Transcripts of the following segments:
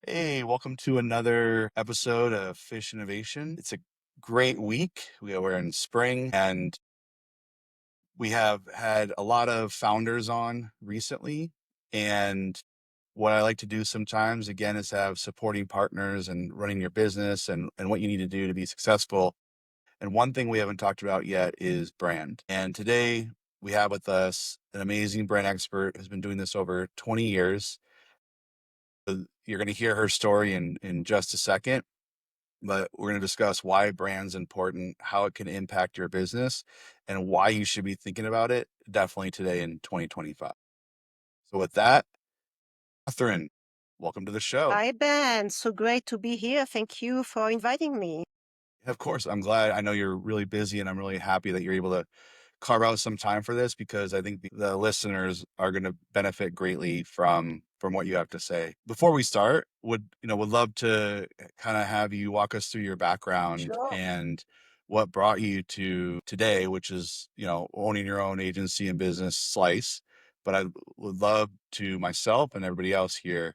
Hey, welcome to another episode of Fish Innovation. It's a great week. We're in spring and we have had a lot of founders on recently. And what I like to do sometimes, again, is have supporting partners and running your business and what you need to do to be successful. And one thing we haven't talked about yet is brand. And today we have with us an amazing brand expert who's been doing this over 20 years. You're going to hear her story in just a second, but we're going to discuss why brand's important, how it can impact your business, and why you should be thinking about it definitely today in 2025. So with that, Catherine, welcome to the show. Hi, Ben. So great to be here. Thank you for inviting me. Of course, I'm glad. I know you're really busy, and I'm really happy that you're able to carve out some time for this because I think the listeners are going to benefit greatly from what you have to say. Before we start, would love to kind of have you walk us through your background Sure. and what brought you to today, which is, owning your own agency and business Slice. But I would love to myself and everybody else here,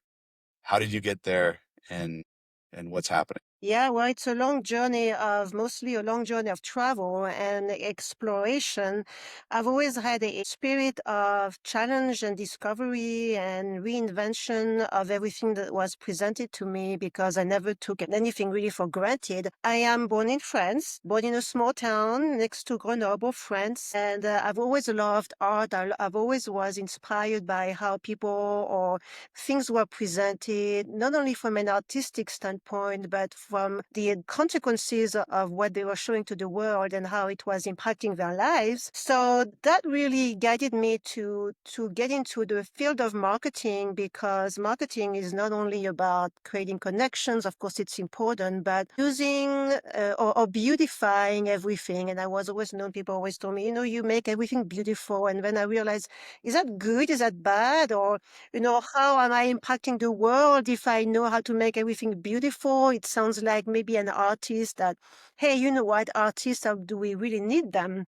how did you get there and what's happening? Yeah, well, it's a long journey of mostly a long journey of travel and exploration. I've always had a spirit of challenge and discovery and reinvention of everything that was presented to me because I never took anything really for granted. I am born in France, born in a small town next to Grenoble, France, and I've always loved art. I've always was inspired by how people or things were presented, not only from an artistic standpoint, but from the consequences of what they were showing to the world and how it was impacting their lives. So that really guided me to get into the field of marketing, because marketing is not only about creating connections, of course it's important, but using or beautifying everything. And I was always known, people always told me, you make everything beautiful. And then I realized, is that good? Is that bad? Or how am I impacting the world if I know how to make everything beautiful? It sounds like maybe an artist that, hey, you know what, artists, do we really need them?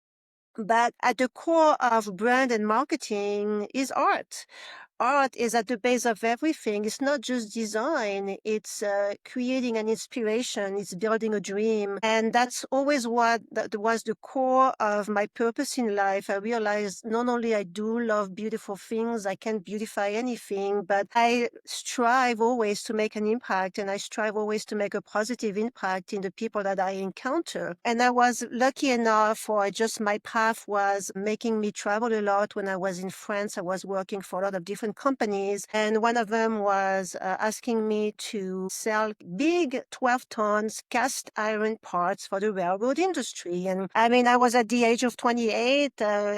But at the core of brand and marketing is art. Art is at the base of everything. It's not just design. It's creating an inspiration. It's building a dream. And that's always what that was the core of my purpose in life. I realized not only I do love beautiful things, I can beautify anything, but I strive always to make an impact, and I strive always to make a positive impact in the people that I encounter. And I was lucky enough, or just my path was making me travel a lot. When I was in France, I was working for a lot of different companies, and one of them was asking me to sell big 12 tons cast iron parts for the railroad industry. And I mean, I was at the age of 28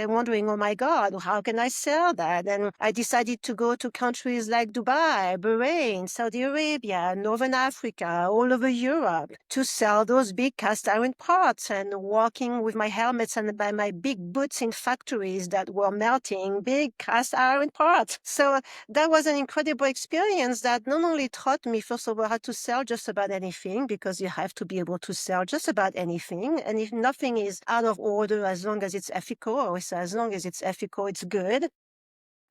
wondering, oh my God, how can I sell that? And I decided to go to countries like Dubai, Bahrain, Saudi Arabia, Northern Africa, all over Europe to sell those big cast iron parts, and walking with my helmets and by my big boots in factories that were melting big cast iron parts. So that was an incredible experience that not only taught me, first of all, how to sell just about anything, because you have to be able to sell just about anything. And if nothing is out of order, as long as it's ethical, or as long as it's ethical, it's good.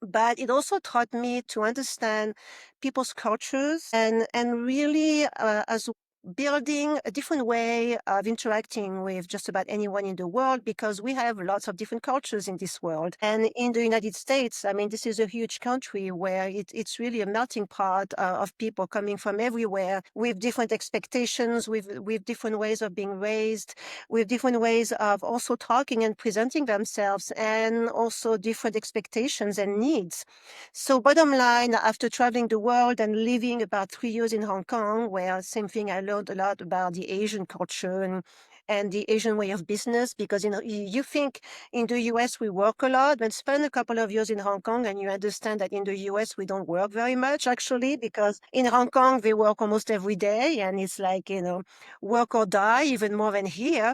But it also taught me to understand people's cultures and really as building a different way of interacting with just about anyone in the world, because we have lots of different cultures in this world. And in the United States, I mean, this is a huge country where it's really a melting pot of people coming from everywhere with different expectations, with different ways of being raised, with different ways of also talking and presenting themselves, and also different expectations and needs. So bottom line, after traveling the world and living about 3 years in Hong Kong, where same thing, I learned a lot about the Asian culture and the Asian way of business, because you think in the US we work a lot, but spend a couple of years in Hong Kong and you understand that in the US we don't work very much, actually, because in Hong Kong they work almost every day, and it's like, work or die, even more than here.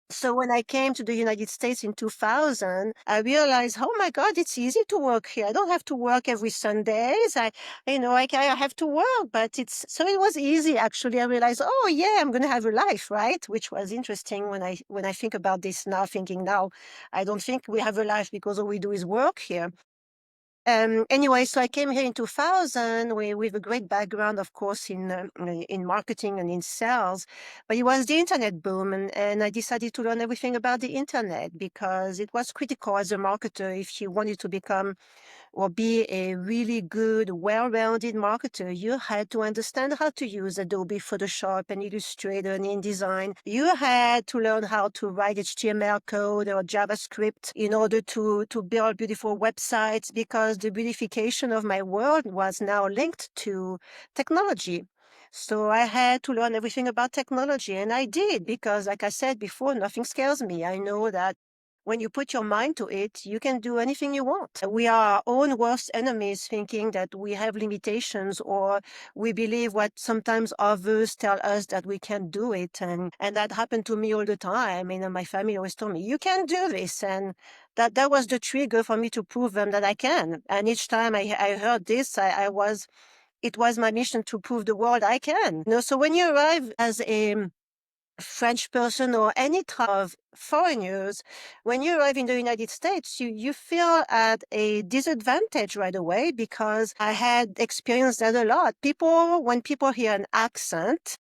So when I came to the United States in 2000, I realized, oh my God, it's easy to work here. I don't have to work every Sundays. I have to work, but so it was easy. Actually, I realized, oh yeah, I'm going to have a life, right? Which was interesting when I think about this now, thinking now, I don't think we have a life because all we do is work here. Anyway, so I came here in 2000 with a great background, of course, in marketing and in sales. But it was the internet boom, and I decided to learn everything about the internet because it was critical as a marketer if you wanted to become or be a really good, well-rounded marketer. You had to understand how to use Adobe Photoshop and Illustrator and InDesign. You had to learn how to write HTML code or JavaScript in order to build beautiful websites because the beautification of my world was now linked to technology. So I had to learn everything about technology, and I did because, like I said before, nothing scares me. I know that when you put your mind to it, you can do anything you want. We are our own worst enemies, thinking that we have limitations or we believe what sometimes others tell us that we can't do it. And that happened to me all the time. My family always told me, you can do this. And that was the trigger for me to prove them that I can. And each time I heard this, it was my mission to prove the world I can. So when you arrive as a French person or any type of foreigners, when you arrive in the United States, you feel at a disadvantage right away because I had experienced that a lot. When people hear an accent,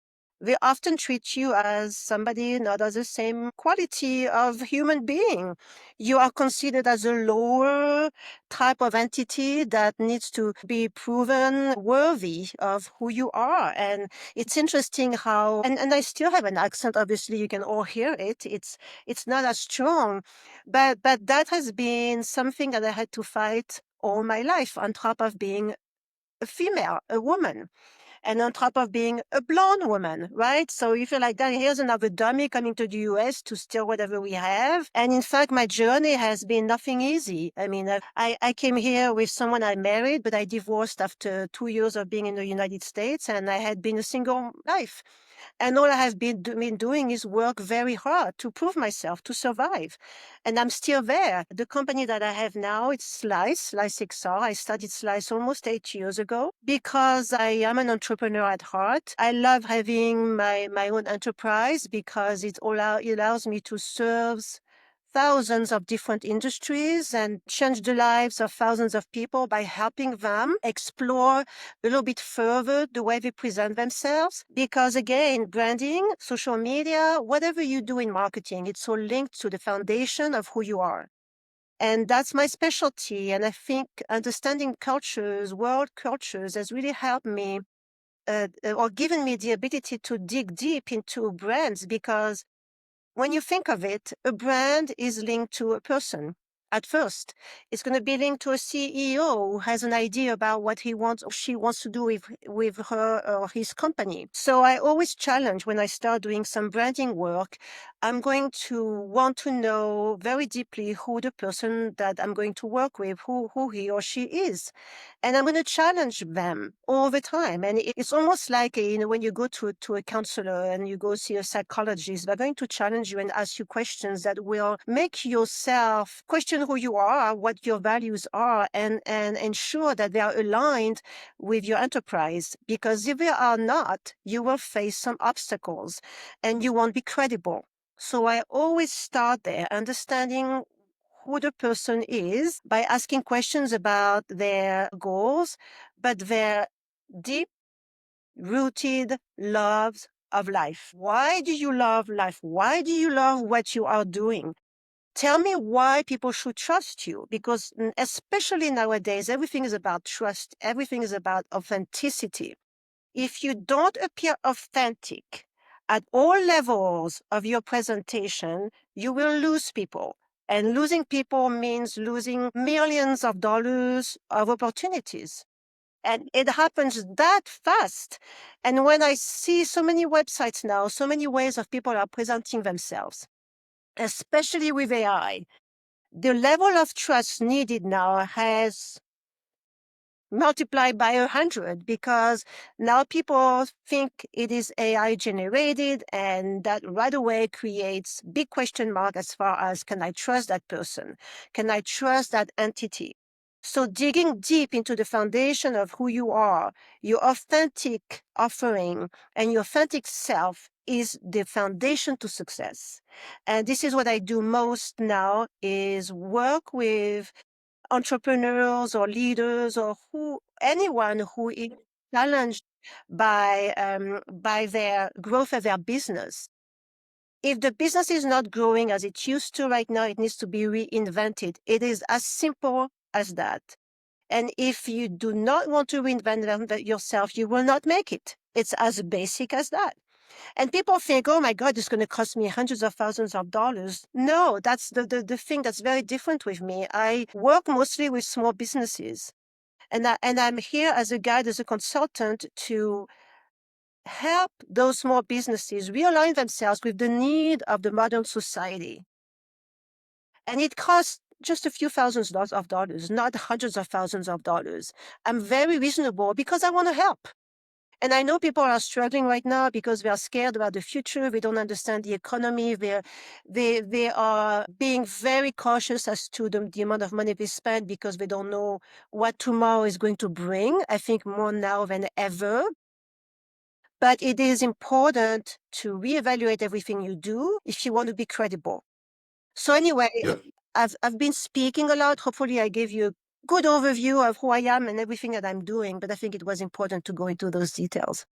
they often treat you as somebody not as the same quality of human being. You are considered as a lower type of entity that needs to be proven worthy of who you are. And it's interesting how, and I still have an accent, obviously, you can all hear it. It's not as strong, but that has been something that I had to fight all my life on top of being a female, a woman, and on top of being a blonde woman, right? So you feel like that here's another dummy coming to the US to steal whatever we have. And in fact, my journey has been nothing easy. I came here with someone I married, but I divorced after 2 years of being in the United States, and I had been a single life. And all I have been doing is work very hard to prove myself, to survive. And I'm still there. The company that I have now, it's Slice XR. I started Slice almost 8 years ago because I am an entrepreneur at heart. I love having my own enterprise because it allows me to serve thousands of different industries and change the lives of thousands of people by helping them explore a little bit further the way they present themselves. Because again, branding, social media, whatever you do in marketing, it's all linked to the foundation of who you are. And that's my specialty. And I think understanding cultures, world cultures, has really helped me or given me the ability to dig deep into brands because when you think of it, a brand is linked to a person. At first, it's going to be linked to a CEO who has an idea about what he wants or she wants to do with her or his company. So I always challenge when I start doing some branding work, I'm going to want to know very deeply who the person that I'm going to work with, who he or she is. And I'm going to challenge them all the time. And it's almost like, when you go to a counselor and you go see a psychologist, they're going to challenge you and ask you questions that will make yourself question who you are, what your values are, and ensure that they are aligned with your enterprise. Because if they are not, you will face some obstacles and you won't be credible. So I always start there, understanding who the person is by asking questions about their goals, but their deep rooted loves of life. Why do you love life? Why do you love what you are doing? Tell me why people should trust you, because especially nowadays, everything is about trust. Everything is about authenticity. If you don't appear authentic at all levels of your presentation, you will lose people. And losing people means losing millions of dollars of opportunities. And it happens that fast. And when I see so many websites now, so many ways of people are presenting themselves, especially with AI, the level of trust needed now has multiplied by 100 because now people think it is AI generated, and that right away creates big question mark as far as, can I trust that person? Can I trust that entity? So digging deep into the foundation of who you are, your authentic offering and your authentic self is the foundation to success. And this is what I do most now, is work with entrepreneurs or leaders or anyone who is challenged by their growth of their business. If the business is not growing as it used to right now, it needs to be reinvented. It is as simple as that. And if you do not want to reinvent yourself, you will not make it. It's as basic as that. And people think, oh my God, it's going to cost me hundreds of thousands of dollars. No, that's the thing that's very different with me. I work mostly with small businesses. And I'm here as a guide, as a consultant to help those small businesses realign themselves with the need of the modern society. And it costs just a few thousands of dollars, not hundreds of thousands of dollars. I'm very reasonable because I want to help. And I know people are struggling right now because they are scared about the future. They don't understand the economy. They are being very cautious as to the amount of money they spend because they don't know what tomorrow is going to bring. I think more now than ever. But it is important to reevaluate everything you do if you want to be credible. So anyway, Yeah. I've been speaking a lot. Hopefully I gave you a good overview of who I am and everything that I'm doing, but I think it was important to go into those details.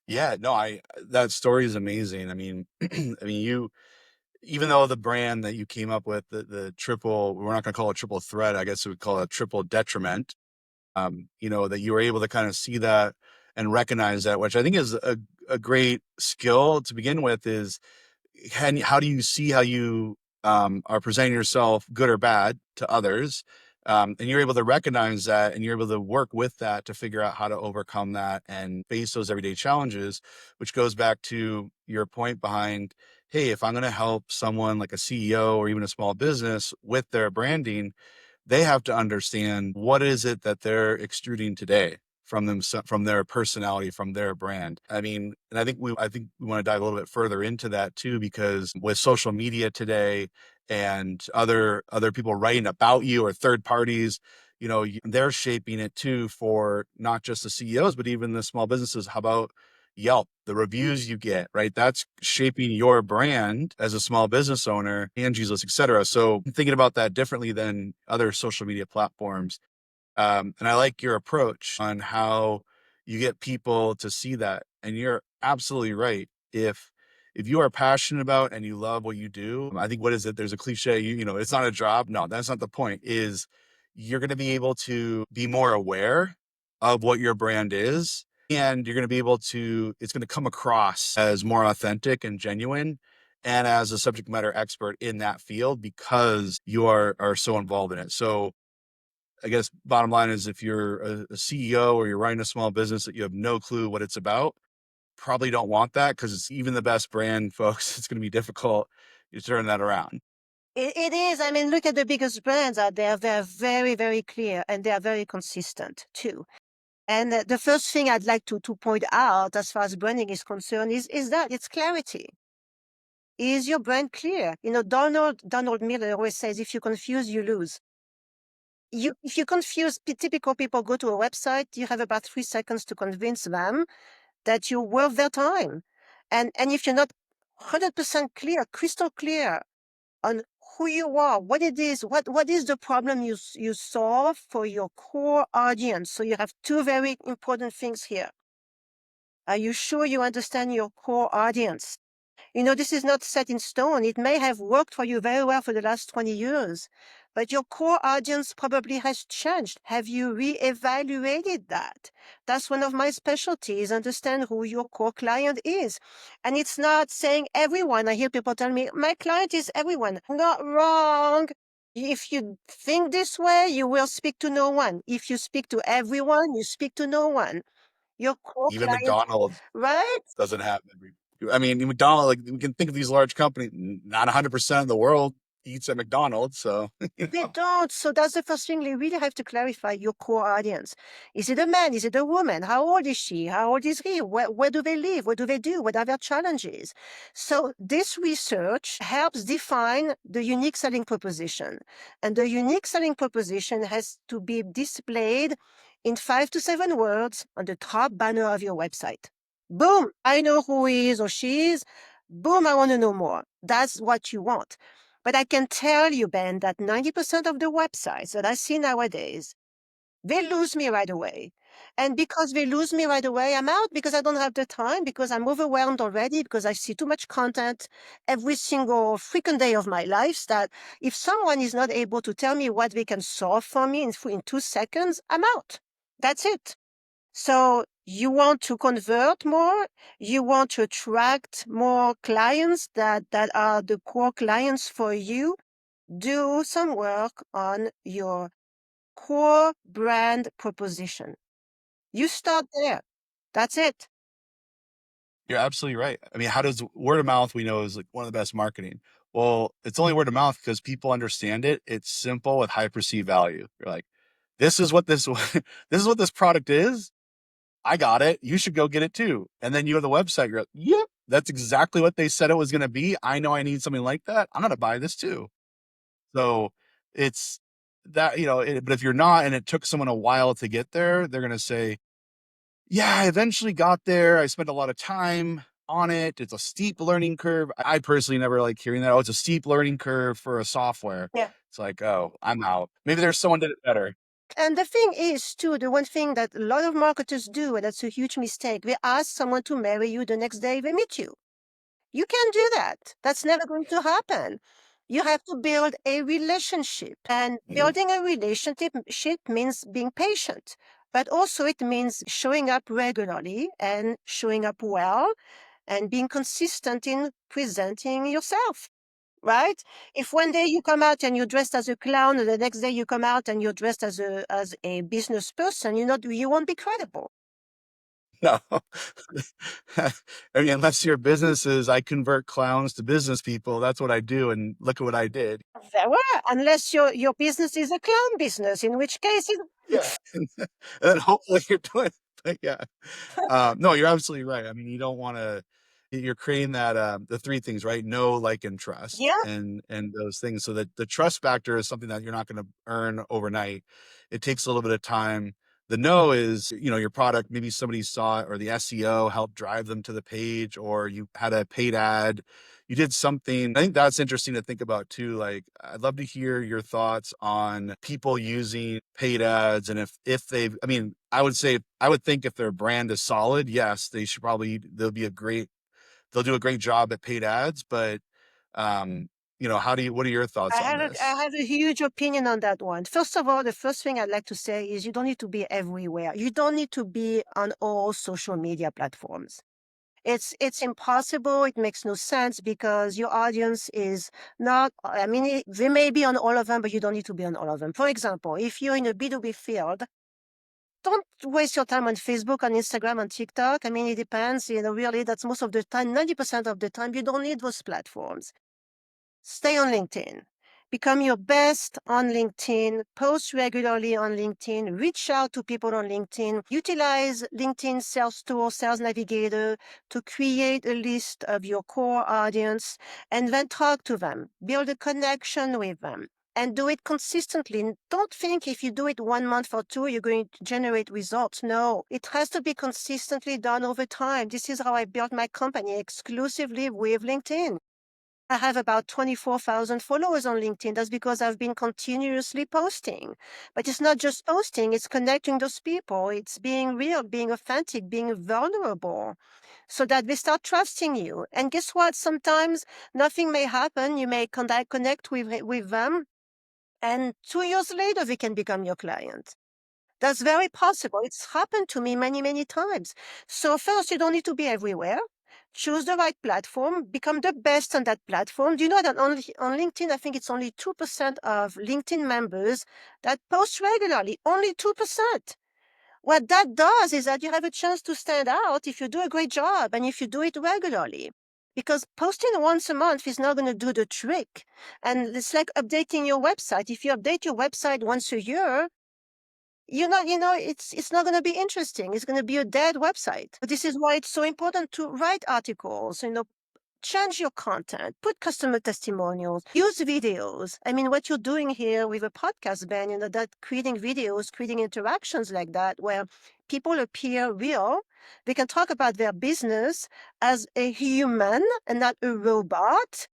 Yeah, no, that story is amazing. I mean, you, even though the brand that you came up with, the triple, we're not going to call it triple threat, I guess we would call it triple detriment. That you were able to kind of see that and recognize that, which I think is a great skill to begin with. Is how do you see how you are presenting yourself, good or bad, to others, and you're able to recognize that, and you're able to work with that to figure out how to overcome that and face those everyday challenges, which goes back to your point behind, hey, if I'm going to help someone like a CEO or even a small business with their branding, they have to understand what is it that they're extruding today from them, from their personality, from their brand. I mean, and I think we want to dive a little bit further into that too, because with social media today and other people writing about you or third parties, they're shaping it too for not just the CEOs, but even the small businesses. How about Yelp, the reviews you get, right? That's shaping your brand as a small business owner, Angie's List, et cetera. So thinking about that differently than other social media platforms. And I like your approach on how you get people to see that. And you're absolutely right. If you are passionate about and you love what you do, I think, what is it? There's a cliche, it's not a job. No, that's not the point. Is you're going to be able to be more aware of what your brand is, and you're going to be able to, it's going to come across as more authentic and genuine, and as a subject matter expert in that field, because you are so involved in it. So I guess bottom line is, if you're a CEO or you're running a small business that you have no clue what it's about, probably don't want that, because it's even the best brand folks, it's going to be difficult to turn that around. It is. I mean, look at the biggest brands out there. They're very, very clear and they are very consistent too. And the first thing I'd like to point out as far as branding is concerned is that it's clarity. Is your brand clear? Donald Miller always says, if you confuse, you lose. If you confuse, typical people go to a website, you have about 3 seconds to convince them that you're worth their time. And if you're not 100% clear, crystal clear on who you are, what it is, what is the problem you solve for your core audience. So you have two very important things here. Are you sure you understand your core audience? This is not set in stone. It may have worked for you very well for the last 20 years, but your core audience probably has changed. Have you reevaluated that? That's one of my specialties, understand who your core client is. And it's not saying everyone. I hear people tell me, my client is everyone. Not wrong. If you think this way, you will speak to no one. If you speak to everyone, you speak to no one. Your core Even client, McDonald's right? doesn't have every, I mean, McDonald's, like, we can think of these large companies, not 100% of the world eats at McDonald's. So, They don't. So that's the first thing you really have to clarify your core audience. Is it a man? Is it a woman? How old is she? How old is he? Where do they live? What do they do? What are their challenges? So this research helps define the unique selling proposition. And the unique selling proposition has to be displayed in 5 to 7 words on the top banner of your website. Boom, I know who he is or she is. Boom, I want to know more. That's what you want. But I can tell you, Ben, that 90% of the websites that I see nowadays, they lose me right away. And because they lose me right away, I'm out because I don't have the time, because I'm overwhelmed already, because I see too much content every single freaking day of my life, that if someone is not able to tell me what they can solve for me in 2 seconds, I'm out. That's it. So you want to convert more, you want to attract more clients that are the core clients for you, do some work on your core brand proposition. You start there. That's it. You're absolutely right. I mean, how does word of mouth we know is like one of the best marketing? Well, it's only word of mouth because people understand it. It's simple with high perceived value. You're like, this is what this this is what this product is. I got it. You should go get it too. And then you go to the website, you're like, yep, that's exactly what they said it was going to be. I know I need something like that. I'm going to buy this too. So it's that, but if you're not, and it took someone a while to get there, they're going to say, yeah, I eventually got there. I spent a lot of time on it. It's a steep learning curve. I personally never like hearing that. Oh, it's a steep learning curve for a software. Yeah. It's like, oh, I'm out. Maybe there's someone did it better. And the thing is, too, the one thing that a lot of marketers do, and that's a huge mistake, they ask someone to marry you the next day they meet you. You can't do that. That's never going to happen. You have to build a relationship. And Mhm. building a relationship means being patient, but also it means showing up regularly and showing up well and being consistent in presenting yourself. Right? If one day you come out and you're dressed as a clown, and the next day you come out and you're dressed as a business person, you won't be credible. No. I mean, unless your business is I convert clowns to business people, that's what I do. And look at what I did. Very well, unless your business is a clown business, in which case it Yeah. And then hopefully you're doing, but yeah. No, you're absolutely right. I mean, you don't want to, you're creating that, the three things, right? Know, like, and trust, yeah. and those things. So that the trust factor is something that you're not going to earn overnight. It takes a little bit of time. The know is, your product, maybe somebody saw it or the SEO helped drive them to the page, or you had a paid ad, you did something. I think that's interesting to think about too. Like, I'd love to hear your thoughts on people using paid ads, and if they've, I mean, I would think if their brand is solid, yes, they'll do a great job at paid ads. But what are your thoughts on I this? have a huge opinion on that one. First of all, the first thing I'd like to say is you don't need to be everywhere. You don't need to be on all social media platforms. It's impossible. It makes no sense because your audience is not, I mean, they may be on all of them, but you don't need to be on all of them. For example, if you're in a B2B field, don't waste your time on Facebook, on Instagram, on TikTok. I mean, it depends, really, that's most of the time, 90% of the time, you don't need those platforms. Stay on LinkedIn. Become your best on LinkedIn. Post regularly on LinkedIn. Reach out to people on LinkedIn. Utilize LinkedIn Sales Tool, Sales Navigator to create a list of your core audience and then talk to them. Build a connection with them and do it consistently. Don't think if you do it 1 month or two, you're going to generate results. No, it has to be consistently done over time. This is how I built my company exclusively with LinkedIn. I have about 24,000 followers on LinkedIn. That's because I've been continuously posting. But it's not just posting, it's connecting those people. It's being real, being authentic, being vulnerable so that they start trusting you. And guess what? Sometimes nothing may happen. You may connect with them, and 2 years later, they can become your client. That's very possible. It's happened to me many, many times. So first, you don't need to be everywhere. Choose the right platform, become the best on that platform. Do you know that on LinkedIn, I think it's only 2% of LinkedIn members that post regularly, only 2%. What that does is that you have a chance to stand out if you do a great job and if you do it regularly. Because posting once a month is not going to do the trick. And it's like updating your website. If you update your website once a year, it's not going to be interesting. It's going to be a dead website. But this is why it's so important to write articles, change your content, put customer testimonials, use videos. I mean, what you're doing here with a podcast, Ben, that creating videos, creating interactions like that, where people appear real, they can talk about their business as a human and not a robot.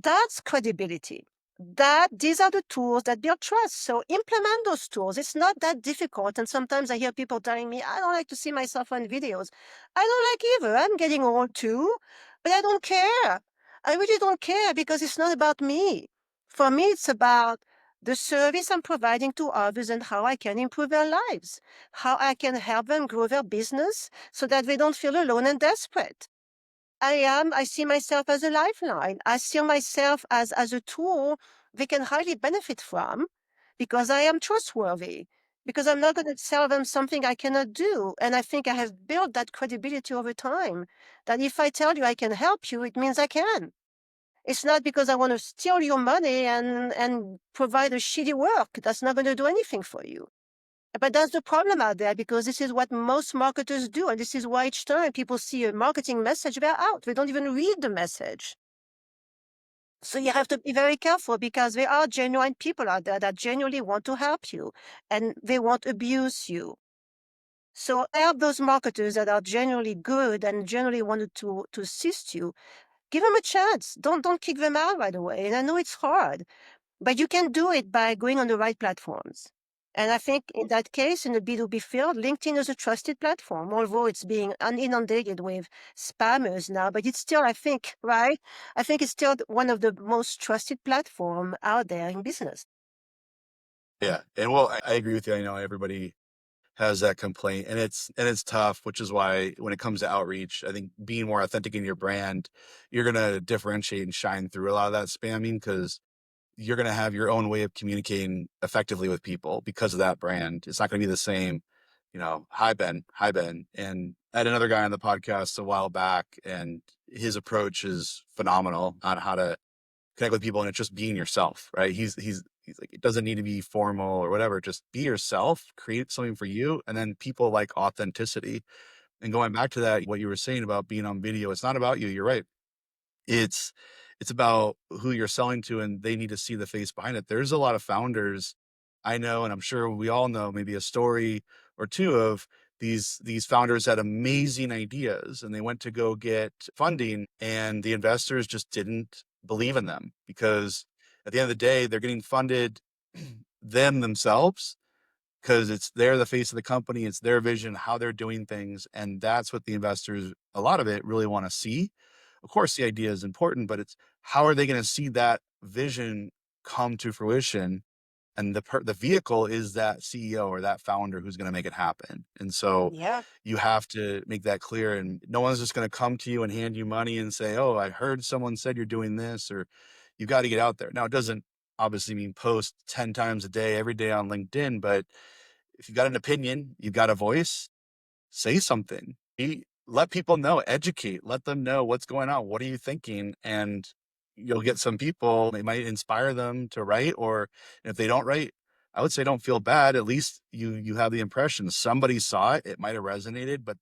That's credibility. These are the tools that build trust. So implement those tools. It's not that difficult. And sometimes I hear people telling me, I don't like to see myself on videos. I don't like either. I'm getting old too, but I don't care. I really don't care because it's not about me. For me, it's about the service I'm providing to others and how I can improve their lives, how I can help them grow their business so that they don't feel alone and desperate. I see myself as a lifeline. I see myself as a tool they can highly benefit from because I am trustworthy, because I'm not going to sell them something I cannot do. And I think I have built that credibility over time that if I tell you I can help you, it means I can. It's not because I want to steal your money and provide a shitty work. That's not going to do anything for you. But that's the problem out there because this is what most marketers do. And this is why each time people see a marketing message, they're out. They don't even read the message. So you have to be very careful because there are genuine people out there that genuinely want to help you and they won't abuse you. So help those marketers that are genuinely good and genuinely wanted to assist you. Give them a chance. Don't kick them out right away. And I know it's hard. But you can do it by going on the right platforms. And I think in that case, in the B2B field, LinkedIn is a trusted platform, although it's being inundated with spammers now, but it's still, I think, right? I think it's still one of the most trusted platform out there in business. Yeah. And well, I agree with you. I know everybody has that complaint and it's tough, which is why when it comes to outreach, I think being more authentic in your brand, you're going to differentiate and shine through a lot of that spamming because you're going to have your own way of communicating effectively with people because of that brand. It's not going to be the same, hi Ben, hi Ben. And I had another guy on the podcast a while back and his approach is phenomenal on how to connect with people and it's just being yourself, right? He's like, it doesn't need to be formal or whatever. Just be yourself, create something for you. And then people like authenticity. And going back to that, what you were saying about being on video, it's not about you. You're right. It's it's about who you're selling to, and they need to see the face behind it. There's a lot of founders I know, and I'm sure we all know maybe a story or two of these founders had amazing ideas, and they went to go get funding, and the investors just didn't believe in them because at the end of the day, they're getting funded themselves because it's they're the face of the company, it's their vision, how they're doing things, and that's what the investors, a lot of it, really want to see. Of course, the idea is important, but it's how are they going to see that vision come to fruition? And the vehicle is that CEO or that founder who's going to make it happen. And so Yeah. you have to make that clear. And no one's just going to come to you and hand you money and say, "Oh, I heard someone said you're doing this," or "You got to get out there." Now, it doesn't obviously mean post 10 times a day, every day on LinkedIn, but if you've got an opinion, you've got a voice, say something. Let people know, educate, let them know what's going on. What are you thinking? And you'll get some people, it might inspire them to write, or if they don't write, I would say don't feel bad. At least you have the impression somebody saw it. It might have resonated, but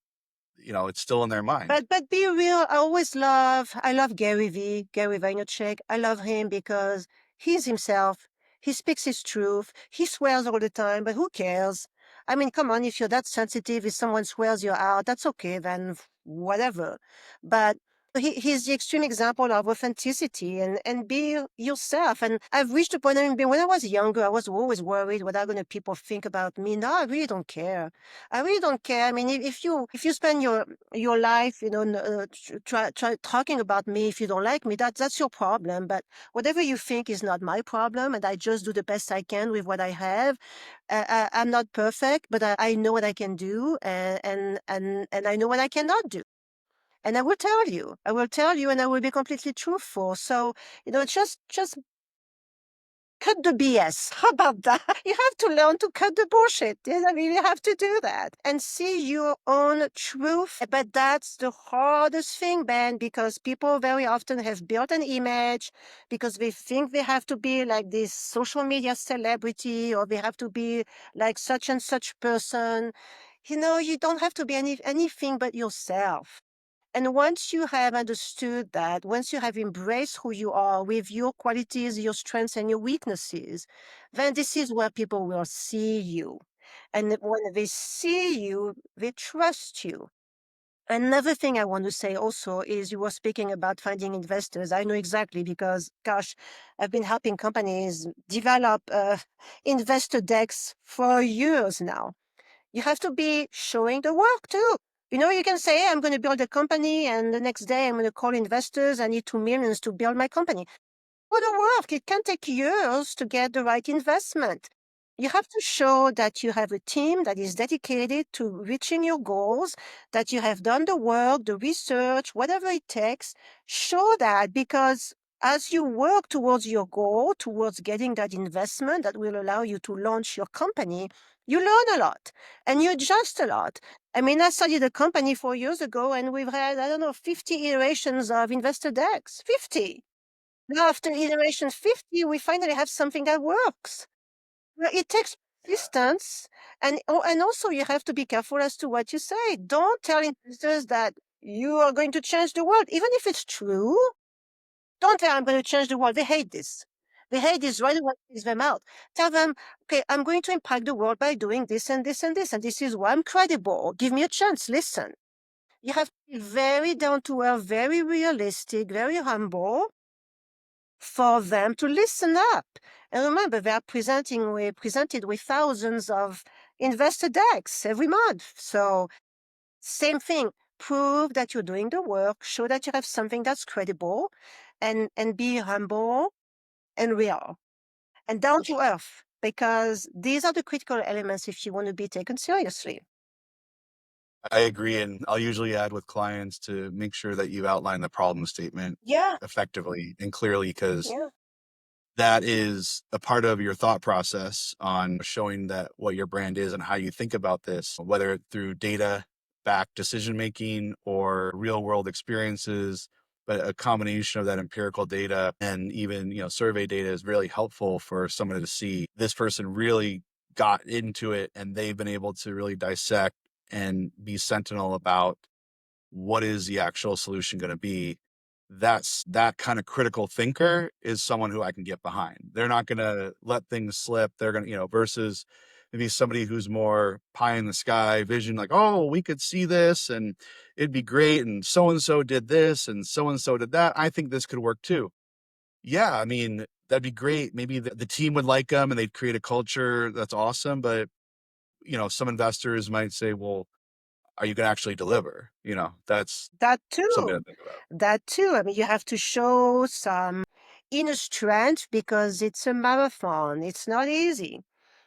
it's still in their mind. But be real. I love Gary Vaynerchuk. I love him because he's himself. He speaks his truth. He swears all the time, but who cares? I mean, come on, if you're that sensitive, if someone swears you out, that's okay, then whatever. But he's the extreme example of authenticity and be yourself. And I've reached a point, I mean, when I was younger, I was always worried what are going to people think about me. Now I really don't care. I really don't care. I mean, if you spend your life, talking about me. If you don't like me, that's your problem. But whatever you think is not my problem, and I just do the best I can with what I have. I'm not perfect, but I know what I can do, and I know what I cannot do. And I will tell you. I will tell you, and I will be completely truthful. So just cut the BS. How about that? You have to learn to cut the bullshit. Yes, I mean, you have to do that and see your own truth. But that's the hardest thing, Ben, because people very often have built an image because they think they have to be like this social media celebrity or they have to be like such and such person. You don't have to be anything but yourself. And once you have understood that, once you have embraced who you are with your qualities, your strengths, and your weaknesses, then this is where people will see you. And when they see you, they trust you. Another thing I want to say also is you were speaking about finding investors. I know exactly because, gosh, I've been helping companies develop investor decks for years now. You have to be showing the work too. You can say, I'm going to build a company, and the next day I'm going to call investors. I need 2 million to build my company. For the work, it can take years to get the right investment. You have to show that you have a team that is dedicated to reaching your goals, that you have done the work, the research, whatever it takes. Show that because as you work towards your goal, towards getting that investment that will allow you to launch your company, you learn a lot and you adjust a lot. I mean, I started a company 4 years ago and we've had, I don't know, 50 iterations of investor decks. 50. Now, after iteration 50, we finally have something that works. Well, it takes persistence, and also you have to be careful as to what you say. Don't tell investors that you are going to change the world, even if it's true. Don't tell I'm going to change the world. They hate this. They hate this right away. Freeze them out. Tell them, okay, I'm going to impact the world by doing this and this and this, and this is why I'm credible. Give me a chance. Listen. You have to be very down to earth, very realistic, very humble for them to listen up. And remember, they are presented with thousands of investor decks every month. So same thing, prove that you're doing the work, show that you have something that's credible, and be humble and real and down to earth, because these are the critical elements if you want to be taken seriously. I agree, and I'll usually add with clients to make sure that you outline the problem statement Yeah, effectively and clearly, because yeah. that is a part of your thought process on showing that what your brand is and how you think about this, whether through data backed decision making or real world experiences. But a combination of that empirical data and even, survey data is really helpful for someone to see this person really got into it and they've been able to really dissect and be sentinel about what is the actual solution going to be. That kind of critical thinker is someone who I can get behind. They're not going to let things slip. They're going to, versus maybe somebody who's more pie in the sky vision, like, oh, we could see this and it'd be great. And so did this and so did that. I think this could work too. Yeah. I mean, that'd be great. Maybe the team would like them and they'd create a culture that's awesome. But, some investors might say, well, are you going to actually deliver? That's That something too. to think about. That too. I mean, you have to show some inner strength because it's a marathon. It's not easy.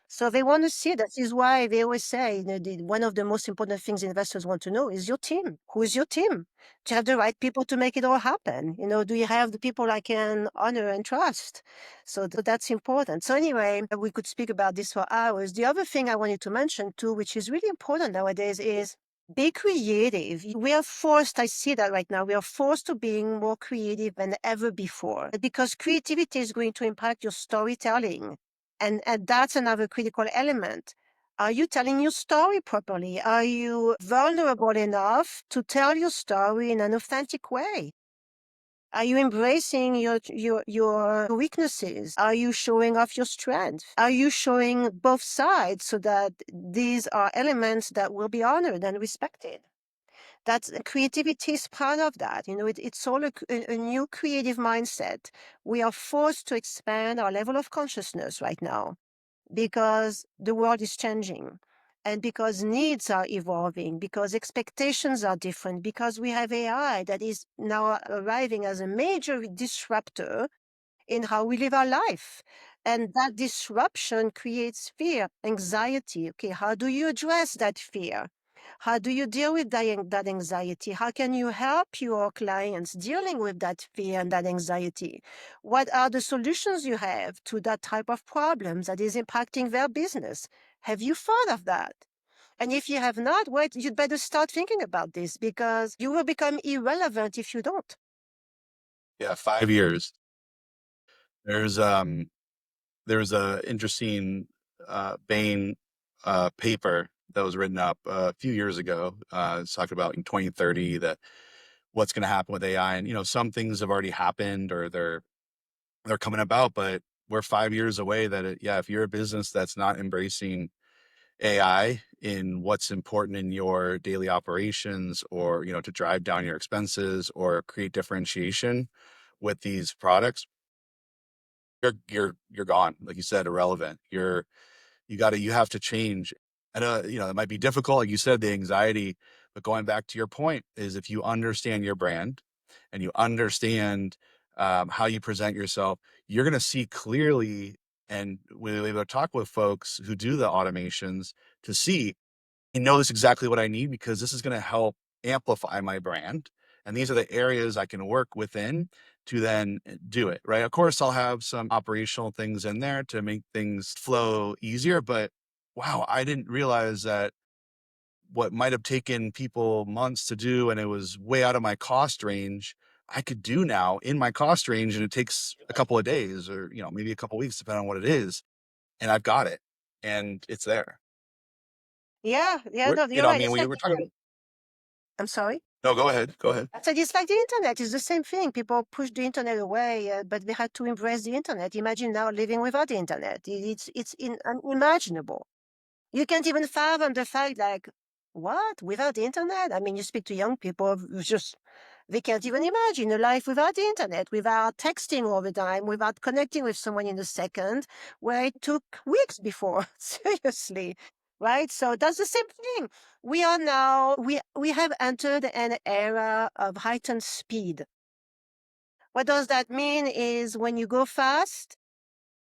So they want to see. That is why they always say, one of the most important things investors want to know is your team. Who is your team? Do you have the right people to make it all happen? Do you have the people I can honor and trust? So that's important. So anyway, we could speak about this for hours. The other thing I wanted to mention too, which is really important nowadays, is be creative. We are forced, I see that right now, we are forced to being more creative than ever before because creativity is going to impact your storytelling. And that's another critical element. Are you telling your story properly? Are you vulnerable enough to tell your story in an authentic way? Are you embracing your weaknesses? Are you showing off your strength? Are you showing both sides so that these are elements that will be honored and respected? That's creativity is part of that. It's all a new creative mindset. We are forced to expand our level of consciousness right now because the world is changing and because needs are evolving, because expectations are different, because we have AI that is now arriving as a major disruptor in how we live our life. And that disruption creates fear, anxiety. Okay, how do you address that fear? How do you deal with that anxiety? How can you help your clients dealing with that fear and that anxiety? What are the solutions you have to that type of problems that is impacting their business? Have you thought of that? And if you have not, wait, you'd better start thinking about this because you will become irrelevant if you don't. Yeah, 5 years. There's there's a interesting Bain paper that was written up a few years ago. It's talking about in 2030 that what's going to happen with AI, and some things have already happened or they're coming about, but we're 5 years away. That yeah, if you're a business that's not embracing AI in what's important in your daily operations, or, to drive down your expenses or create differentiation with these products, you're gone. Like you said, irrelevant. You have to change. I know, it might be difficult, like you said, the anxiety, but going back to your point is if you understand your brand and you understand how you present yourself, you're going to see clearly. And we're able to talk with folks who do the automations to see, I know this exactly what I need because this is going to help amplify my brand. And these are the areas I can work within to then do it, right? Of course, I'll have some operational things in there to make things flow easier, but wow, I didn't realize that what might have taken people months to do and it was way out of my cost range, I could do now in my cost range, and it takes a couple of days or, maybe a couple of weeks, depending on what it is. And I've got it and it's there. Yeah, yeah, no, you're I right. mean, It's we like, were talking. I'm sorry. No, go ahead. Go ahead. I said it's like the internet. It's the same thing. People push the internet away, but they had to embrace the internet. Imagine now living without the internet. It's unimaginable. You can't even fathom the fact, like, what? Without the internet? I mean, you speak to young people who just, they can't even imagine a life without the internet, without texting all the time, without connecting with someone in a second, where it took weeks before. Seriously. Right? So that's the same thing. We are now, we have entered an era of heightened speed. What does that mean is when you go fast,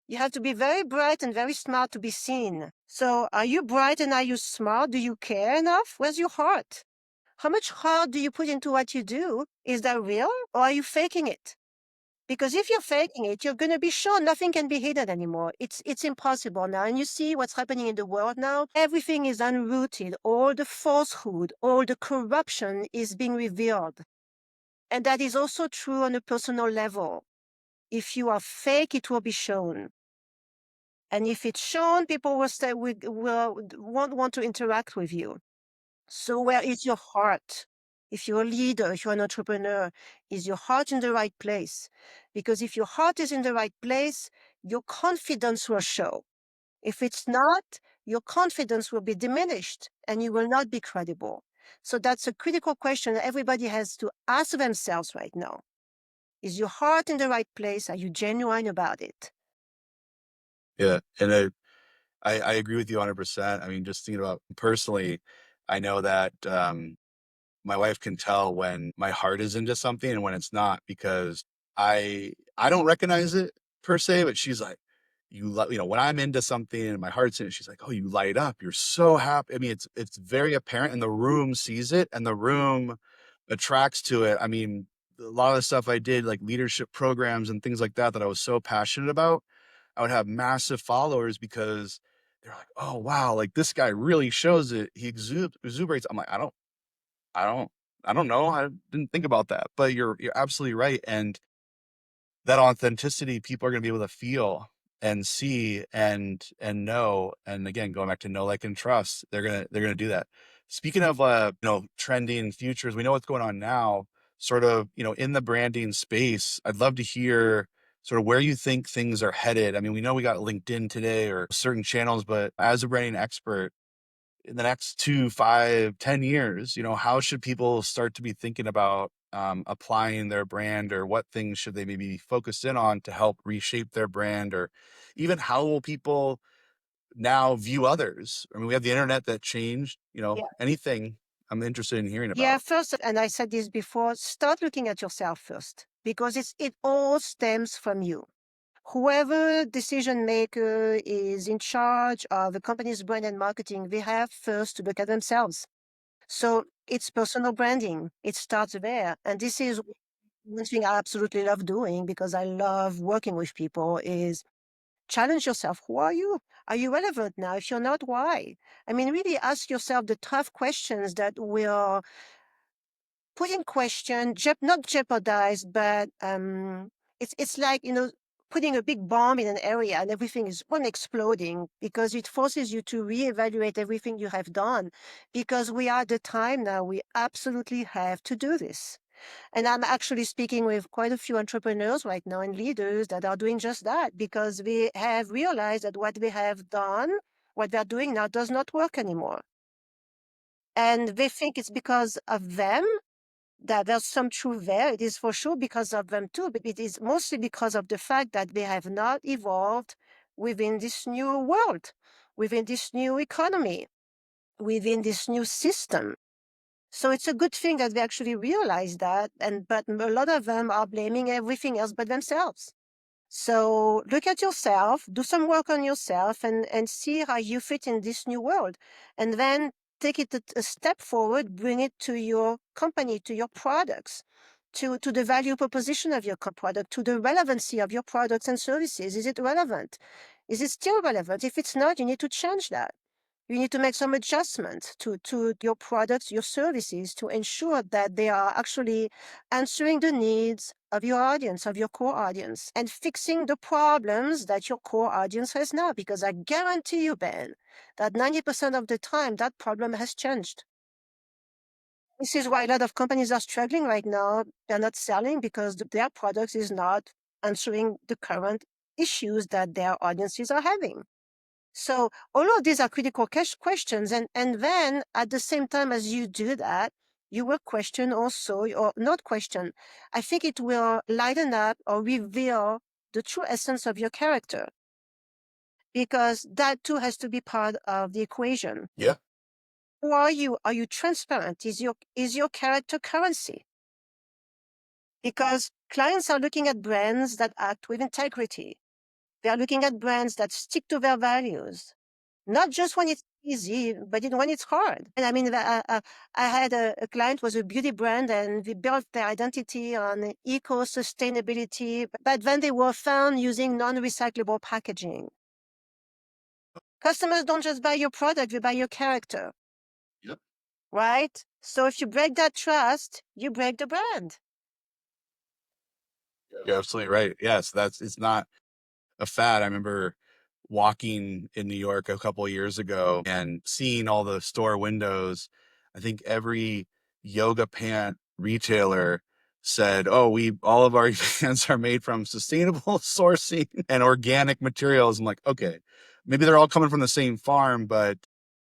you have to be very bright and very smart to be seen. So are you bright and are you smart? Do you care enough? Where's your heart? How much heart do you put into what you do? Is that real or are you faking it? Because if you're faking it, you're going to be shown. Nothing can be hidden anymore. It's impossible now. And you see what's happening in the world now. Everything is unrooted. All the falsehood, all the corruption is being revealed. And that is also true on a personal level. If you are fake, it will be shown. And if it's shown, people will say, won't want to interact with you. So where is your heart? If you're a leader, if you're an entrepreneur, is your heart in the right place? Because if your heart is in the right place, your confidence will show. If it's not, your confidence will be diminished and you will not be credible. So that's a critical question that everybody has to ask themselves right now. Is your heart in the right place? Are you genuine about it? Yeah. And I agree with you 100%. I mean, just thinking about personally, I know that my wife can tell when my heart is into something and when it's not, because I don't recognize it per se, but she's like, when I'm into something and my heart's in it, she's like, "Oh, you light up. You're so happy." I mean, it's very apparent, and the room sees it, and the room attracts to it. I mean, a lot of the stuff I did, like leadership programs and things like that, that I was so passionate about, I would have massive followers because they're like, "Oh, wow, like this guy really shows it. He exuberates." I'm like, I don't I don't know. I didn't think about that, but you're absolutely right. And that authenticity, people are gonna be able to feel and see and know. And again, going back to know, like, and trust, they're gonna do that. Speaking of trending futures, we know what's going on now, sort of, in the branding space. I'd love to hear sort of where you think things are headed. I mean, we know we got LinkedIn today or certain channels, but as a branding expert, in the next 2, 5, 10 years, how should people start to be thinking about applying their brand, or what things should they maybe focus in on to help reshape their brand, or even how will people now view others? I mean, we have the internet that changed, Yeah. anything I'm interested in hearing Yeah, about. first, and I said this before, start looking at yourself first because it all stems from you. Whoever decision maker is in charge of the company's brand and marketing, they have first to look at themselves. So it's personal branding. It starts there. And this is one thing I absolutely love doing because I love working with people is challenge yourself. Who are you? Are you relevant now? If you're not, why? I mean, really ask yourself the tough questions that will put in question, not jeopardize, but it's like putting a big bomb in an area and everything is one exploding because it forces you to reevaluate everything you have done. Because we are at the time now, we absolutely have to do this. And I'm actually speaking with quite a few entrepreneurs right now and leaders that are doing just that because they have realized that what they have done what they're doing now does not work anymore. And they think it's because of them that there's some truth there. It is for sure because of them too, but it is mostly because of the fact that they have not evolved within this new world, within this new economy, within this new system. So it's a good thing that they actually realize that, and but a lot of them are blaming everything else but themselves. So look at yourself, do some work on yourself, and see how you fit in this new world. And then take it a step forward, bring it to your company, to your products, to the value proposition of your product, to the relevancy of your products and services. Is it relevant? Is it still relevant? If it's not, you need to change that. You need to make some adjustments to your products, your services, to ensure that they are actually answering the needs of your audience, of your core audience, and fixing the problems that your core audience has now. Because I guarantee you, Ben, that 90% of the time that problem has changed. This is why a lot of companies are struggling right now. They're not selling because their products is not answering the current issues that their audiences are having. So all of these are critical questions. And then at the same time as you do that, you will question also, or not question. I think it will lighten up or reveal the true essence of your character, because that too has to be part of the equation. Yeah. Who are you? Are you transparent? Is your character currency? Because clients are looking at brands that act with integrity. They are looking at brands that stick to their values. Not just when it's easy, but when it's hard. And I mean, I had a client was a beauty brand, and they built their identity on eco-sustainability, but then they were found using non-recyclable packaging. Customers don't just buy your product, they buy your character, Yep. right? So if you break that trust, you break the brand. You're absolutely right. Yes, that's it's not a fad. I remember walking in New York a couple of years ago and seeing all the store windows. I think every yoga pant retailer said, "Oh, we all of our pants are made from sustainable sourcing and organic materials." I'm like, okay, maybe they're all coming from the same farm, but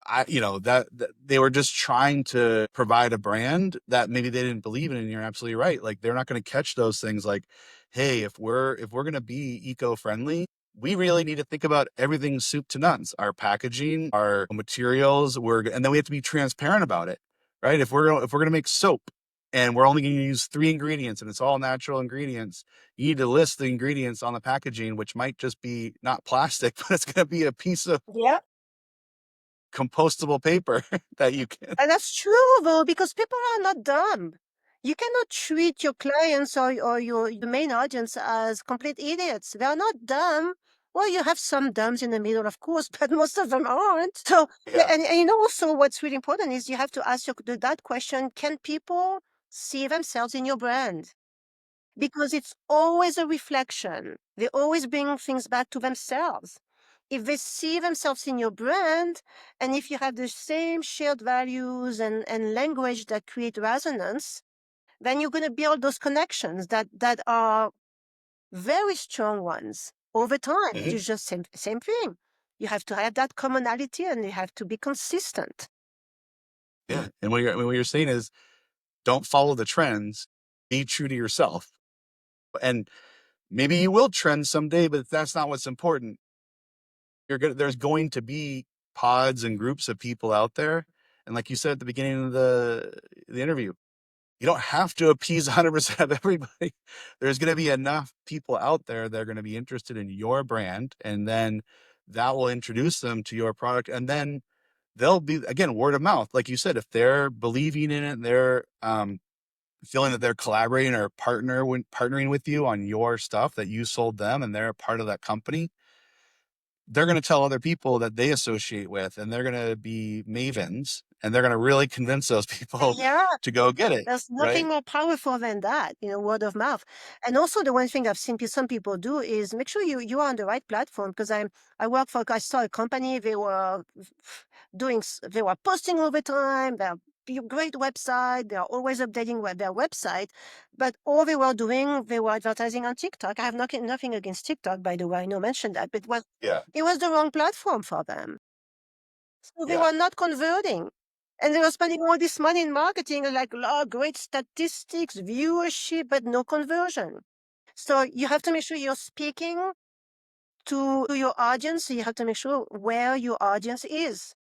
that they were just trying to provide a brand that maybe they didn't believe in. And you're absolutely right. Like they're not going to catch those things like, hey, if we're going to be eco-friendly, we really need to think about everything soup to nuts, our packaging, our materials, and then we have to be transparent about it, right? If we're going to make soap and we're only going to use 3 ingredients and it's all natural ingredients, you need to list the ingredients on the packaging, which might just be not plastic, but it's going to be a piece of Yeah. compostable paper that you can. And that's true, though, because people are not dumb. You cannot treat your clients or your main audience as complete idiots. They are not dumb. Well, you have some dumbs in the middle, of course, but most of them aren't. So, Yeah. and you know, also what's really important is you have to ask that question: can people see themselves in your brand? Because it's always a reflection. They always bring things back to themselves. If they see themselves in your brand, and if you have the same shared values and language that create resonance, then you're going to build those connections that are very strong ones over time. It Mhm. is just same thing. You have to have that commonality, and you have to be consistent. Yeah. And what you're saying is don't follow the trends, be true to yourself. And maybe you will trend someday, but that's not what's important. There's going to be pods and groups of people out there. And like you said at the beginning of the interview, you don't have to appease 100% of everybody. There's going to be enough people out there that are going to be interested in your brand, and then that will introduce them to your product, and then they'll be, again, word of mouth. Like you said, if they're believing in it, they're feeling that they're collaborating or partnering with you on your stuff that you sold them, and they're a part of that company, they're going to tell other people that they associate with, and they're going to be mavens, and they're going to really convince those people Yeah, to go get it. there's Right. nothing more powerful than that, word of mouth. And also the one thing I've seen some people do is make sure you are on the right platform. Because I saw a company, they were they were posting all the time, they're great website, they are always updating their website, but all they were doing, they were advertising on TikTok. I have nothing against TikTok, by the way, I know I mentioned that, but Yeah. it was the wrong platform for them. So they Yeah. were not converting. And they were spending all this money in marketing, like, oh, great statistics, viewership, but no conversion. So you have to make sure you're speaking to your audience. You have to make sure where your audience is.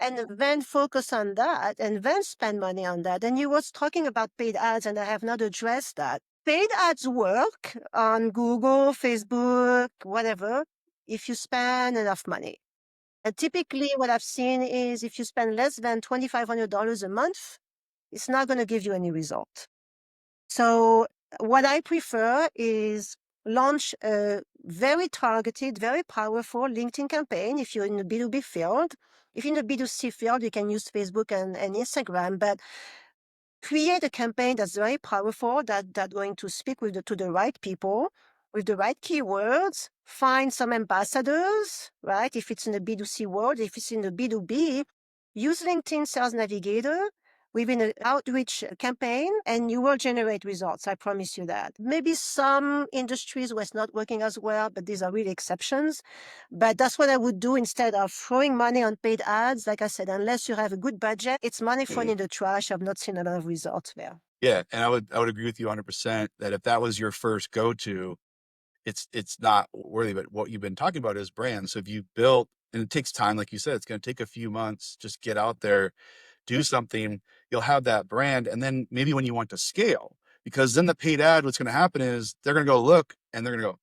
And then focus on that and then spend money on that. And you was talking about paid ads, and I have not addressed that. Paid ads work on Google, Facebook, whatever, if you spend enough money. And typically, what I've seen is if you spend less than $2,500 a month, it's not going to give you any result. So, what I prefer is launch a very targeted, very powerful LinkedIn campaign if you're in the B2B field. If you're in the B2C field, you can use Facebook and Instagram, but create a campaign that's very powerful, that going to speak to the right people with the right keywords. Find some ambassadors, right? If it's in the B2C world, if it's in the B2B, use LinkedIn Sales Navigator within an outreach campaign, and you will generate results. I promise you that. Maybe some industries where it's not working as well, but these are really exceptions. But that's what I would do instead of throwing money on paid ads. Like I said, unless you have a good budget, it's money thrown Mhm. in the trash. I've not seen a lot of results there. Yeah, and I would agree with you 100% that if that was your first go-to, it's not worthy. But what you've been talking about is brand. So if you built, and it takes time, like you said, it's going to take a few months. Just get out there, do something. You'll have that brand, and then maybe when you want to scale, because then the paid ad, what's going to happen is they're going to go look, and they're going to go,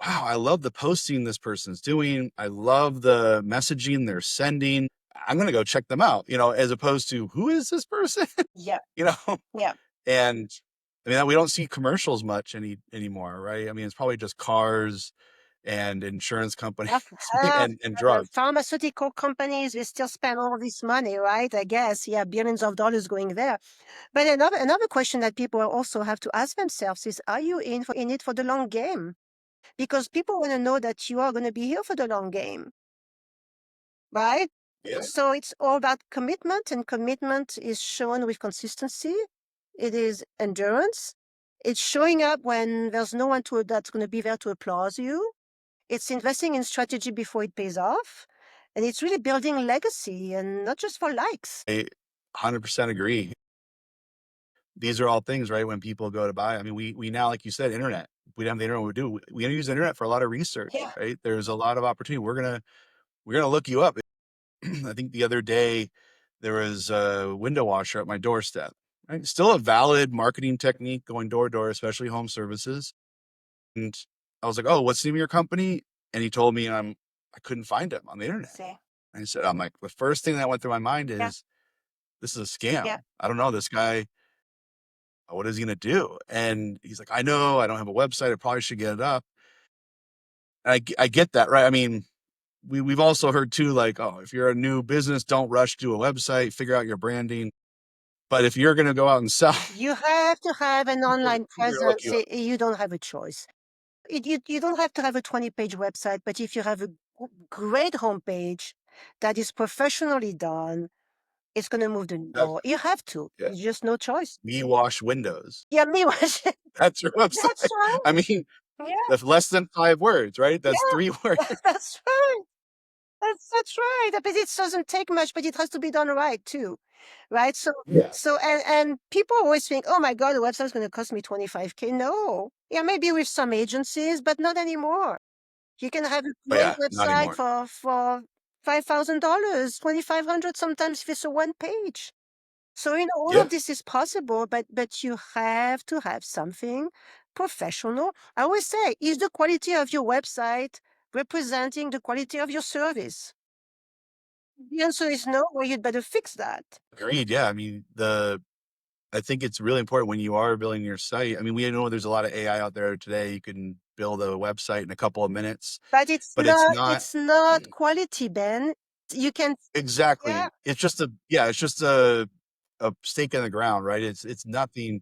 wow, I love the posting this person's doing. I love the messaging they're sending. I'm going to go check them out, as opposed to who is this person, Yeah, you know? yeah. And I mean, we don't see commercials much anymore, right? I mean, it's probably just cars and insurance companies Half, half and drugs. pharmaceutical companies, they still spend all this money, right? I guess, yeah, billions of dollars going there. But another question that people also have to ask themselves is, are you in it for the long game? Because people want to know that you are going to be here for the long game, right? Yeah. So it's all about commitment, and commitment is shown with consistency. It is endurance. It's showing up when there's no one that's going to be there to applaud you. It's investing in strategy before it pays off. And it's really building legacy, and not just for likes. I 100% agree. These are all things, right? When people go to buy, I mean, we now, like you said, internet. We don't have the internet. We gonna use the internet for a lot of research, Yeah. right? There's a lot of opportunity. We're gonna look you up. I think the other day there was a window washer at my doorstep. Right? Still a valid marketing technique going door to door, especially home services. And I was like, "Oh, what's the name of your company?" And he told me, I couldn't find him on the internet. See. And I said, I'm like, the first thing that went through my mind Yeah. is, this is a scam. Yeah. I don't know this guy. What is he gonna do? And he's like, I know, I don't have a website. I probably should get it up. And I get that, right? I mean, we've also heard too, like, oh, if you're a new business, don't rush to a website, figure out your branding. But if you're gonna go out and sell, You have to have an online people are gonna look presence. you up. You don't have a choice. You don't have to have a 20-page website, but if you have a great homepage that is professionally done, it's going to move the That's, needle. You have to. yeah. There's just no choice. Me wash windows. Yeah, me was. That's your That's website. right. I mean, Yeah, that's less than 5 words, right? That's yeah. 3 words. That's right. That's right. But it doesn't take much, but it has to be done right too, right? So Yeah. and people always think, oh my God, the website's going to cost me 25K. No, yeah, maybe with some agencies, but not anymore. You can have a Oh great yeah, not website anymore. for $5,000, 2,500 sometimes if it's a one page. So all Yeah. of this is possible, but you have to have something professional. I always say, is the quality of your website representing the quality of your service? The answer is no, well, you'd better fix that. Agreed. Yeah. I mean, I think it's really important when you are building your site. I mean, we know there's a lot of AI out there today. You can build a website in a couple of minutes, But it's but it's not not it's not quality, Ben. You can, yeah, exactly. It's just a stake in the ground, right? It's nothing.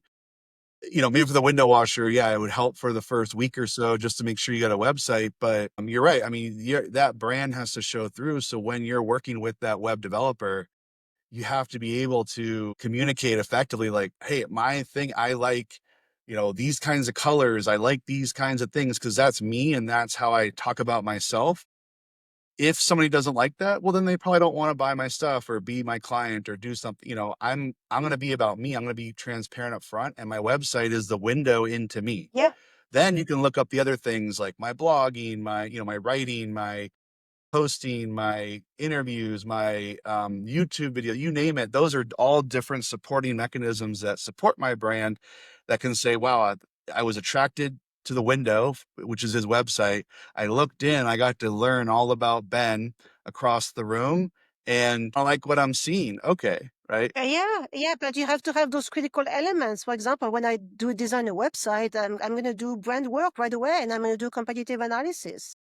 Maybe for the window washer, yeah, it would help for the first week or so just to make sure you got a website. But you're right. I mean, that brand has to show through. So when you're working with that web developer, you have to be able to communicate effectively, like, hey, my thing, I like, these kinds of colors. I like these kinds of things because that's me and that's how I talk about myself. if somebody doesn't like that, well, then they probably don't want to buy my stuff or be my client or do something. I'm going to be about me. I'm going to be transparent up front, and my website is the window into me. Yeah. Then you can look up the other things like my blogging, my writing, my posting, my interviews, my YouTube video, you name it. Those are all different supporting mechanisms that support my brand that can say, wow, I was attracted to the window, which is his website. I looked in, I got to learn all about Ben across the room, and I like what I'm seeing. Okay, right? Yeah, yeah, but you have to have those critical elements. For example, when I do design a website, I'm going to do brand work right away, and I'm going to do competitive analysis.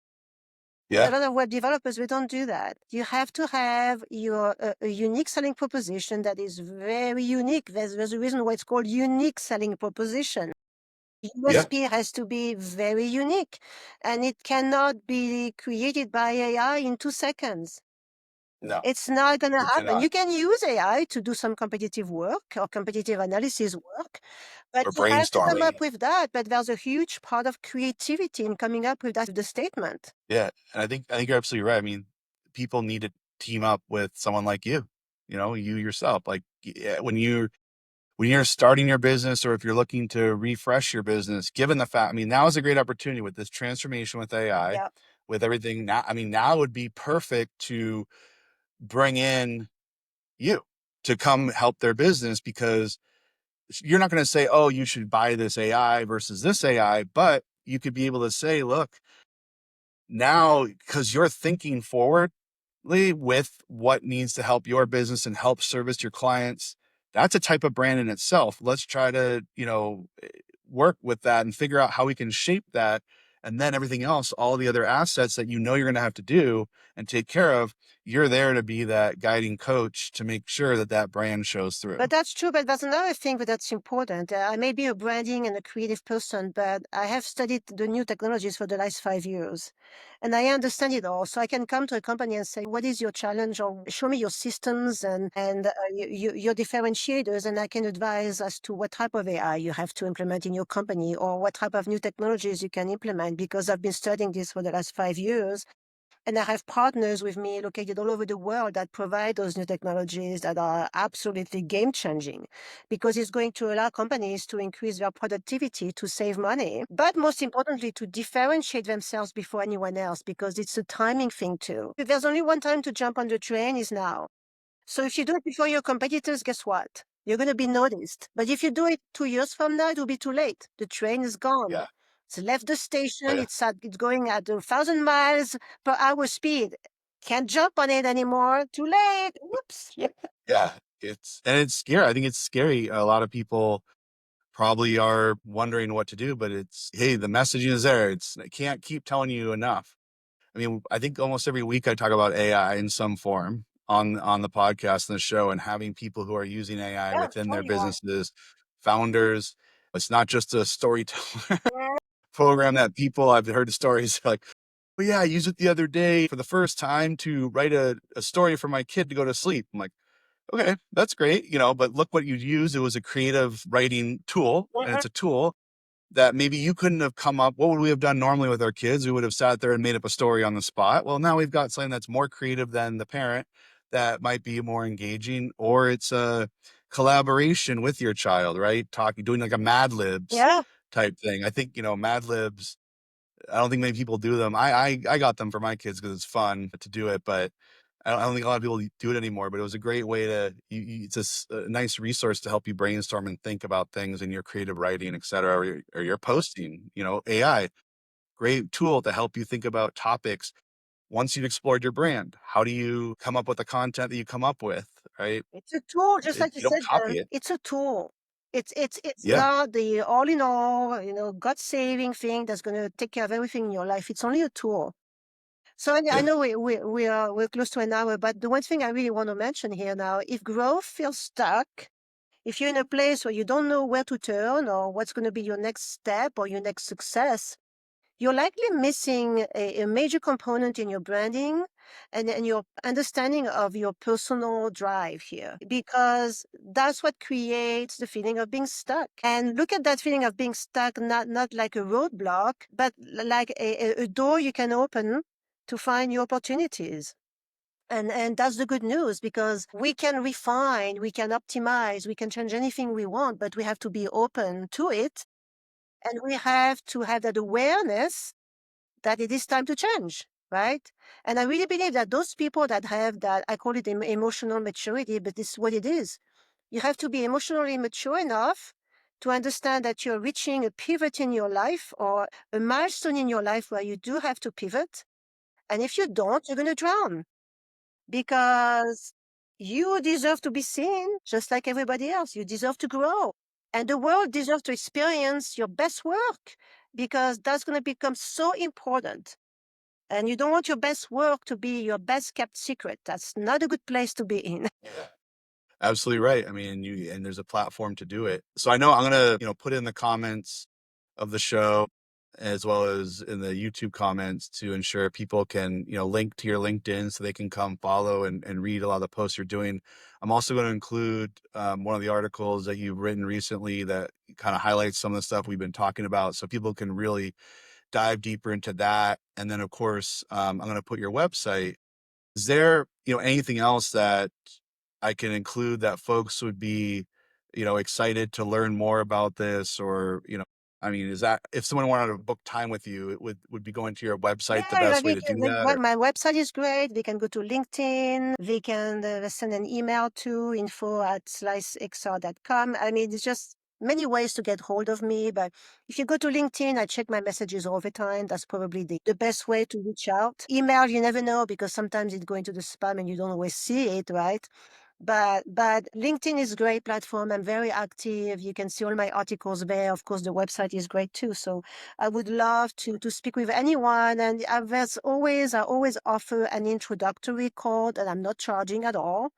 A Yeah, lot of web developers, we don't do that. You have to have your a unique selling proposition that is very unique. There's a reason why it's called unique selling proposition. yeah, USP has to be very unique, and it cannot be created by AI in 2 seconds. no, It's not going to it happen. cannot. You can use AI to do some competitive work or competitive analysis work, but Or you have to come brainstorming. up with that. But there's a huge part of creativity in coming up with that the statement. Yeah, and I think you're absolutely right. I mean, people need to team up with someone like you. You yourself. Like when you're starting your business, or if you're looking to refresh your business, given the fact, I mean, now is a great opportunity with this transformation with AI, Yeah. with everything now. I mean, now would be perfect to bring in you to come help their business, because you're not going to say, oh, you should buy this AI versus this AI, but you could be able to say, look, now, because you're thinking forwardly with what needs to help your business and help service your clients, that's a type of brand in itself. Let's try to, work with that and figure out how we can shape that. And then everything else, all the other assets that you're going to have to do and take care of, you're there to be that guiding coach to make sure that that brand shows through. But that's true. But there's another thing that's important. I may be a branding and a creative person, but I have studied the new technologies for the last 5 years, and I understand it all. So I can come to a company and say, "What is your challenge?" or "Show me your systems and your differentiators," and I can advise as to what type of AI you have to implement in your company or what type of new technologies you can implement. Because I've been studying this for the last 5 years, and I have partners with me located all over the world that provide those new technologies that are absolutely game changing, because it's going to allow companies to increase their productivity, to save money, but most importantly, to differentiate themselves before anyone else, because it's a timing thing too. If there's only one time to jump on the train, is now. So if you do it before your competitors, guess what? You're going to be noticed. But if you do it 2 years from now, it will be too late. The train is gone. Yeah. It's left the Oh, station. yeah. It's going at 1,000 miles per hour speed. Can't jump on it anymore. Too late. Whoops. Yeah. Yeah. It's scary. I think it's scary. A lot of people probably are wondering what to do, but hey, the messaging is there. I can't keep telling you enough. I mean, I think almost every week I talk about AI in some form on the podcast and the show, and having people who are using AI Yeah, within sure their you are. businesses, founders. It's not just a storyteller program that I've heard the stories like, well, yeah, I used it the other day for the first time to write a story for my kid to go to sleep. I'm like, okay, that's great, but look what you used. It was a creative writing tool, and Mhm. it's a tool that maybe you couldn't have come up. What would we have done normally with our kids? We would have sat there and made up a story on the spot. Well, now we've got something that's more creative than the parent, that might be more engaging, or it's a collaboration with your child, right? Doing like a Mad Libs Yeah. type thing. I think, Mad Libs, I don't think many people do them. I got them for my kids because it's fun to do it, but I don't think a lot of people do it anymore. But it was a great way to. It's a nice resource to help you brainstorm and think about things in your creative writing, et cetera, or your posting. AI, great tool to help you think about topics. Once you've explored your brand, how do you come up with the content that you come up with? Right? It's a tool, just like you You don't said, copy it. it's a tool. It's Yeah, not the all in all, God saving thing that's going to take care of everything in your life. It's only a tool. So I yeah, know we're close to an hour, but the one thing I really want to mention here now, if growth feels stuck, if you're in a place where you don't know where to turn or what's going to be your next step or your next success, you're likely missing a major component in your branding and your understanding of your personal drive here, because that's what creates the feeling of being stuck. And look at that feeling of being stuck, not like a roadblock, but like a door you can open to find new opportunities. And that's the good news because we can refine, we can optimize, we can change anything we want, but we have to be open to it. And we have to have that awareness that it is time to change, right? And I really believe that those people that have that, I call it emotional maturity, but this is what it is. You have to be emotionally mature enough to understand that you're reaching a pivot in your life or a milestone in your life where you do have to pivot. And if you don't, you're going to drown because you deserve to be seen just like everybody else. You deserve to grow. And the world deserves to experience your best work because that's going to become so important. And you don't want your best work to be your best kept secret. That's not a good place to be in. Yeah. Absolutely right. I mean, and there's a platform to do it. So I know I'm gonna, put in the comments of the show as well as in the YouTube comments to ensure people can, link to your LinkedIn so they can come follow and read a lot of the posts you're doing. I'm also going to include one of the articles that you've written recently that kind of highlights some of the stuff we've been talking about so people can really dive deeper into that. And then, of course, I'm going to put your website. Is there, anything else that I can include that folks would be, excited to learn more about this? Or, I mean, is that if someone wanted to book time with you, it would be going to your Yeah, website the like best way they to can, do like, that? well, Or my website is great. They can go to LinkedIn. They can send an email to info@slicexr.com. I mean, it's just many ways to get hold of me. But if you go to LinkedIn, I check my messages all the time. That's probably the best way to reach out. Email, you never know because sometimes it's going to the spam and you don't always see it, right? But LinkedIn is a great platform. I'm very active. You can see all my articles there. Of course, the website is great too. So I would love to speak with anyone. And I always offer an introductory call that I'm not charging at all,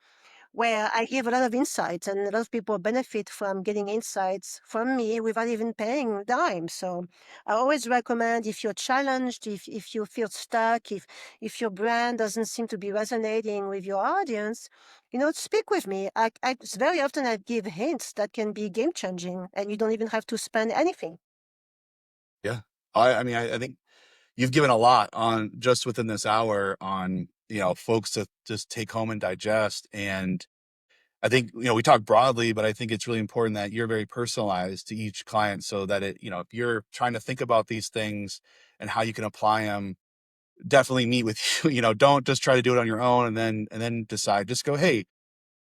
where I give a lot of insights and a lot of people benefit from getting insights from me without even paying a dime. So I always recommend if you're challenged, if you feel stuck, if your brand doesn't seem to be resonating with your audience, speak with me. Very often I give hints that can be game changing and you don't even have to spend anything. yeah, I mean, I think you've given a lot on just within this hour on, folks to just take home and digest. And I think, we talk broadly, but I think it's really important that you're very personalized to each client so that if you're trying to think about these things and how you can apply them, definitely meet with you. Don't just try to do it on your own and then decide. Just go, hey,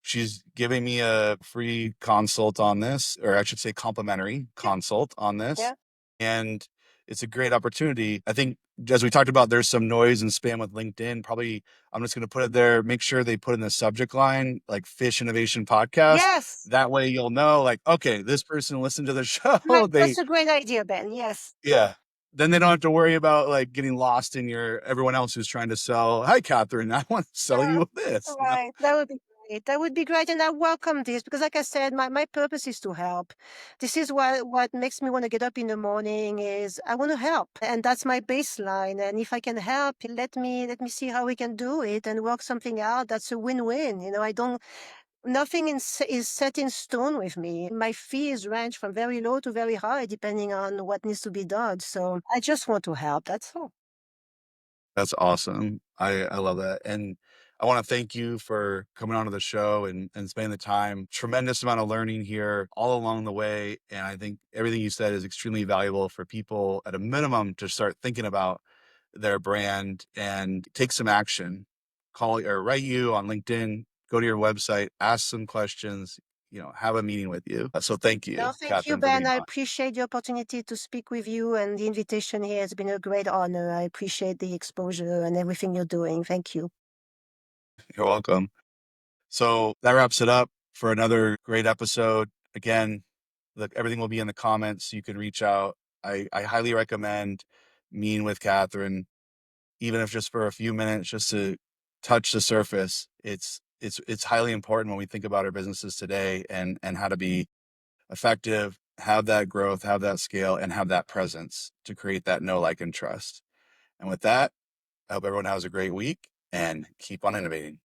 she's giving me a free consult on this, or I should say complimentary Yeah. consult on this. Yeah. And it's a great opportunity. I think as we talked about, there's some noise and spam with LinkedIn. Probably I'm just going to put it there. Make sure they put in the subject line, like Fish Innovation Podcast. Yes. That way you'll know, like, okay, this person listened to the show. That's They, a great idea, Ben. Yes. yeah. Then they don't have to worry about like getting lost in everyone else who's trying to sell. Hi, Catherine. I want to sell Yeah, you this. right. That would be great. That would be great. And I welcome this because like I said, my purpose is to help. This is what makes me want to get up in the morning is I want to help. And that's my baseline. And if I can help, let me see how we can do it and work something out. That's a win-win. I don't nothing is set in stone with me. My fees range from very low to very high depending on what needs to be done. So I just want to help. That's all. That's awesome. I love that. And I want to thank you for coming onto the show and spending the time. Tremendous amount of learning here all along the way. And I think everything you said is extremely valuable for people at a minimum to start thinking about their brand and take some action. Call or write you on LinkedIn, go to your website, ask some questions, have a meeting with you. So thank No, you, thank you, Catherine, for Ben. being I on. appreciate the opportunity to speak with you and the invitation here. It's been a great honor. I appreciate the exposure and everything you're doing. Thank you. You're welcome. So that wraps it up for another great episode. Again, look, everything will be in the comments. You can reach out. I highly recommend meeting with Catherine, even if just for a few minutes, just to touch the surface. It's highly important when we think about our businesses today and how to be effective, have that growth, have that scale, and have that presence to create that know, like, and trust. And with that, I hope everyone has a great week and keep on innovating.